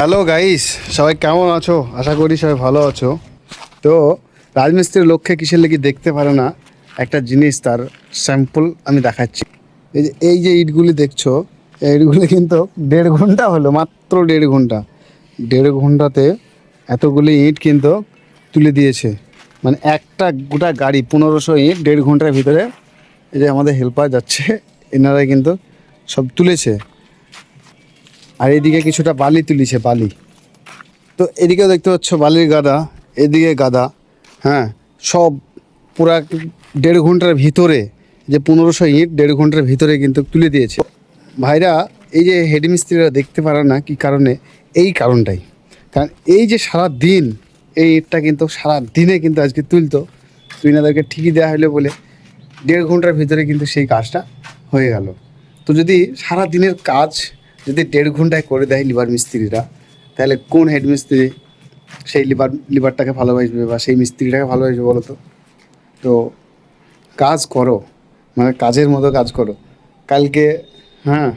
Hello guys, সবাই কেমন আছো? আশা করি সবাই ভালো আছো। তো রাজমিস্ত্রির লক্ষ্যে কিসের লেগে দেখতে পারে না একটা জিনিস, তার স্যাম্পল আমি দেখাচ্ছি। এই যে ইটগুলি দেখছো, এই ইটগুলি কিন্তু 1.5 ঘন্টা হলো, মাত্র 1.5 ঘন্টা। 1.5 ঘন্টাতে এতগুলি ইট কিন্তু তুলে দিয়েছে। মানে একটা গোটা গাড়ি 1500 ইট 1.5 ঘন্টার ভিতরে। এই যে আমাদের হেল্পার যাচ্ছে, এনারাই কিন্তু সব তুলেছে। আর এদিকে কিছুটা বালি তুলিছে, বালি। তো এদিকেও দেখতে পাচ্ছ বালির গাদা, এদিকে গাদা। হ্যাঁ, সব পুরা 1.5 ঘন্টার ভিতরে, যে 1500 ইট 1.5 ঘন্টার ভিতরে কিন্তু তুলে দিয়েছে ভাইরা। এই যে হেডমিস্ত্রিরা দেখতে পারে না কি কারণে, এই কারণটাই। কারণ এই যে সারা দিন এই ইটটা কিন্তু সারা দিনে কিন্তু আজকে তুলতো, তুই নাদেরকে ঠিকই দেওয়া হলো বলে 1.5 ঘন্টার ভিতরে কিন্তু সেই কাজটা হয়ে গেল। তো যদি সারা দিনের কাজ যদি 1.5 ঘন্টায় করে দেয় লিভার মিস্ত্রিরা, তাহলে কোন হেড মিস্ত্রি সেই লিভারটাকে ভালোবাসবে বা সেই মিস্ত্রিটাকে ভালোবাসবে বলো তো? তো কাজ করো, মানে কাজের মতো কাজ করো। কালকে হ্যাঁ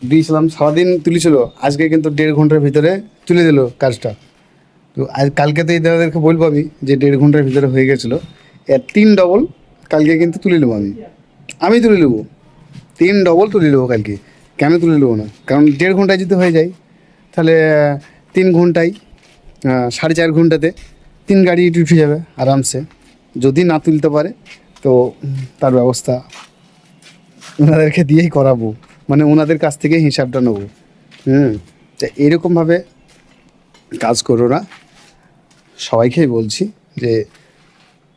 দিয়েছিলাম, সারাদিন তুলেছিল, আজকে কিন্তু 1.5 ঘন্টার ভিতরে তুলে দিল কাজটা। তো আজ কালকে তো এদেরকে বলবো আমি যে 1.5 ঘন্টার ভিতরে হয়ে গেছিলো, এর 3 ডবল কালকে কিন্তু তুলে নেবো। আমি তুলে নেবো, 3 ডবল তুলে নেবো কালকে। কেন তুলে নেবো না? কারণ 1.5 ঘন্টায় যদি হয়ে যায়, তাহলে 3 ঘন্টায় 4.5 ঘন্টাতে 3 গাড়ি ইট উঠে যাবে আরামসে। যদি না তুলতে পারে তো তার ব্যবস্থা ওনাদেরকে দিয়েই করাবো, মানে ওনাদের কাছ থেকে হিসাবটা নেবো। তো এরকমভাবে কাজ করো না, সবাইকেই বলছি যে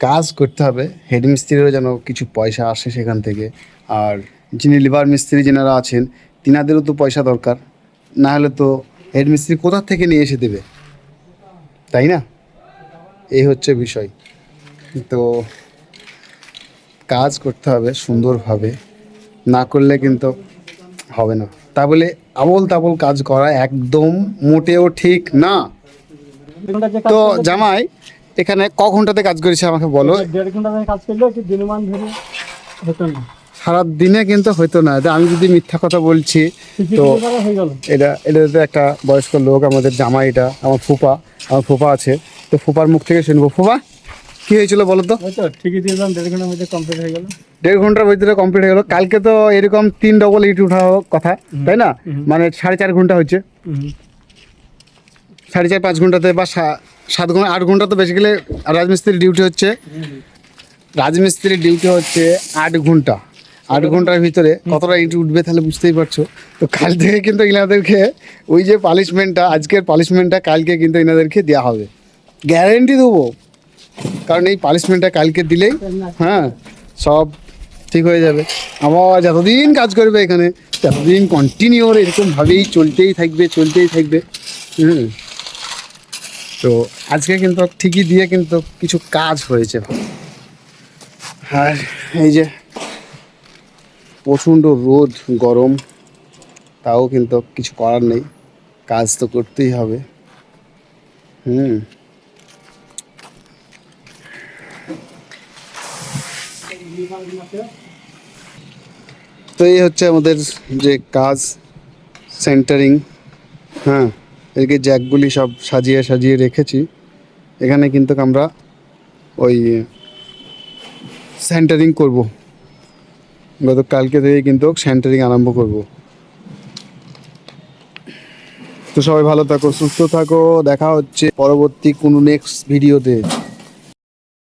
কাজ করতে হবে। হেড মিস্ত্রিরও যেন কিছু পয়সা আসে সেখান থেকে। আর যিনি লিভার মিস্ত্রি যেনারা আছেন, তিনাদেরও তো পয়সা দরকার, না হলে তো হেড মিস্ত্রি কোথা থেকে নিয়ে এসে দেবে, তাই না? এই হচ্ছে বিষয়। তো কাজ করতে হবে সুন্দরভাবে, না করলে কিন্তু হবে না। তা বলে আবল তাবল কাজ করা একদম মোটেও ঠিক না। তো জামাই এখানে ক ঘন্টাতে কাজ করেছে আমাকে বলো? 1.5 ঘন্টা কাজ করলে একটু দিনমান ধরে হতো না, সারা দিনে কিন্তু হইতো না। আমি যদি মিথ্যা কথা বলছি তো হয়ে গেল। এটা তো একটা বয়স্ক লোক, আমাদের জামাই, এটা আমার ফুপা আছে। তো ফুপার মুখ থেকে শুনবো। ফুপা, কী হয়েছিল বলো তো? ওই তো ঠিকই দিলাম, 1.5 ঘন্টার মধ্যে কমপ্লিট হয়ে গেল। 1.5 ঘন্টার ভিতরে কমপ্লিট হয়ে গেলো। কালকে তো এরকম 3 ডবল ইট উঠাও কথা, তাই না? মানে 4.5 ঘন্টা হচ্ছে। 4.5-5 ঘন্টাতে বা 7 ঘন্টা 8 ঘন্টা তো বেশি গেলে রাজমিস্ত্রির ডিউটি হচ্ছে। রাজমিস্ত্রির ডিউটি হচ্ছে 8 ঘন্টা। 8 ঘন্টার ভিতরে কতটা ইট উঠবে তাহলে বুঝতেই পারছো। তো কাল থেকে কিন্তু এনাদেরকে ওই যে পানিশমেন্টটা, আজকের পানিশমেন্টটা কালকে কিন্তু এনাদেরকে দেওয়া হবে, গ্যারেন্টি দেবো। কারণ এই পানিশমেন্টটা কালকে দিলেই হ্যাঁ সব ঠিক হয়ে যাবে। আমার যতদিন কাজ করবে এখানে, ততদিন কন্টিনিউ এরকমভাবেই চলতেই থাকবে। তো আজকে কিন্তু ঠিকই দিয়ে কিন্তু কিছু কাজ হয়েছে। আর এই যে প্রচণ্ড রোদ গরম, তাও কিন্তু কিছু করার নেই, কাজ তো করতেই হবে। তো এই হচ্ছে আমাদের যে কাজ, সেন্টারিং। হ্যাঁ, এদিকে জ্যাকগুলি সব সাজিয়ে রেখেছি। এখানে কিন্তু আমরা ওই সেন্টারিং করব, কালকে থেকে কিন্তু সেন্টারিং আরম্ভ করব। তো সবাই ভালো থাকো, সুস্থ থাকো, দেখা হচ্ছে পরবর্তী কোনো নেক্সট ভিডিওতে।